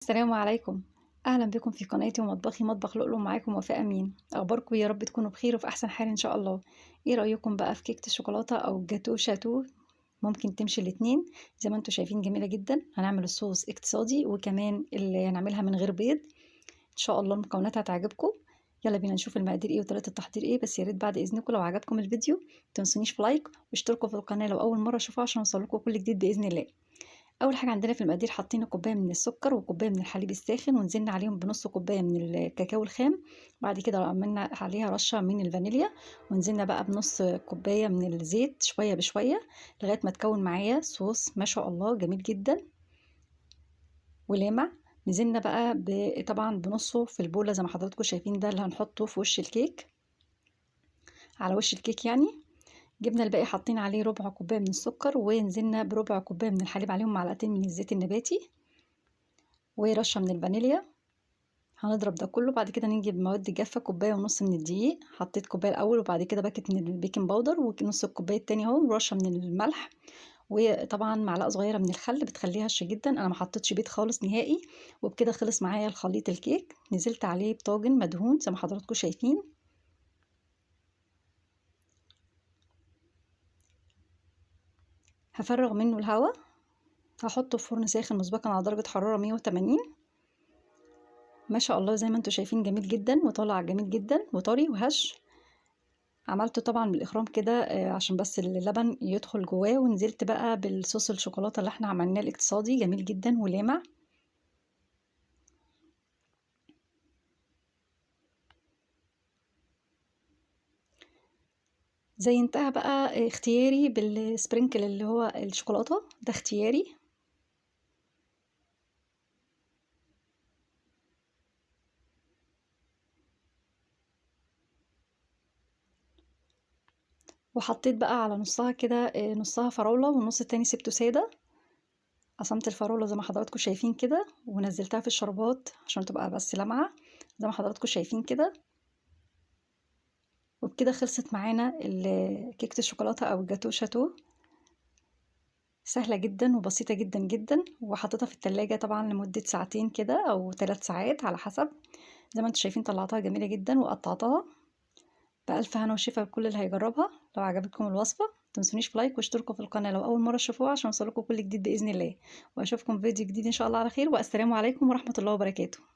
السلام عليكم. أهلا بكم في قناتي ومطبخي مطبخ لؤلؤ. معاكم وفاء أمين. أخباركم يا رب تكونوا بخير وفي أحسن حال إن شاء الله. إيه رأيكم بقى في كيكة الشوكولاتة أو جاتو شاتو؟ ممكن تمشي الاتنين. زي ما انتوا شايفين جميلة جدا. هنعمل الصوص اقتصادي وكمان اللي هنعملها من غير بيض. إن شاء الله المكونات هتعجبكم. يلا بينا نشوف المقادير ايه وطريقة التحضير ايه. بس يا ريت بعد إذنكم لو عجبكم الفيديو متنسونيش في لايك واشتركوا في القناة لو أول مرة تشوفوها عشان يوصلكم كل جديد بإذن الله. اول حاجه عندنا في المقادير حاطين كوبايه من السكر وكوبايه من الحليب الساخن ونزلنا عليهم بنص كوبايه من الكاكاو الخام. بعد كده عملنا عليها رشه من الفانيليا ونزلنا بقى بنص كوبايه من الزيت شويه بشويه لغايه ما تكون معايا صوص ما شاء الله جميل جدا ولامع. نزلنا بقى طبعا بنصه في البوله زي ما حضراتكم شايفين، ده اللي هنحطه في وش الكيك، على وش الكيك يعني. جبنا الباقي حاطين عليه ربع كوبايه من السكر ونزلنا بربع كوبايه من الحليب عليهم معلقتين من الزيت النباتي ورشه من الفانيليا. هنضرب ده كله. بعد كده نجيب مواد جافه كوبايه ونص من الدقيق، حطيت كوبايه الاول وبعد كده باكت من البيكنج باودر ونص الكوبايه التاني اهو ورشه من الملح وطبعا معلقه صغيره من الخل بتخليها هشه جدا. انا ما حطيتش بيض خالص نهائي. وبكده خلص معايا الخليط الكيك. نزلت عليه بطاجن مدهون زي ما حضراتكم شايفين. هفرغ منه الهواء. هحطه في فرن ساخن مسبقا على درجه حراره 180. ما شاء الله زي ما انتم شايفين جميل جدا وطالع جميل جدا وطري وهش. عملته طبعا بالاخرام كده عشان بس اللبن يدخل جواه. ونزلت بقى بالصوص الشوكولاته اللي احنا عملناه الاقتصادي جميل جدا ولامع. زينتها بقى اختياري بالسبرينكل اللي هو الشوكولاته ده اختياري. وحطيت بقى على نصها كده نصها فراوله والنص التاني سبته ساده. قسمت الفراوله زي ما حضراتكم شايفين كده ونزلتها في الشربات عشان تبقى بس لامعه زي ما حضراتكم شايفين كده. وبكده خلصت معانا كيكه الشوكولاته او الجاتو شاتو. سهلة جدا وبسيطة جدا جدا. وحطيتها في التلاجة طبعا لمدة ساعتين كده او 3 ساعات على حسب. زي ما انتم شايفين طلعتها جميلة جدا وقطعتها. بألف هنا وشفا لكل اللي هيجربها. لو عجبتكم الوصفة متنسونيش في لايك واشتركوا في القناة لو أول مرة تشوفوها عشان يوصلكم كل جديد بإذن الله. وأشوفكم في فيديو جديد إن شاء الله على خير. والسلام عليكم ورحمة الله وبركاته.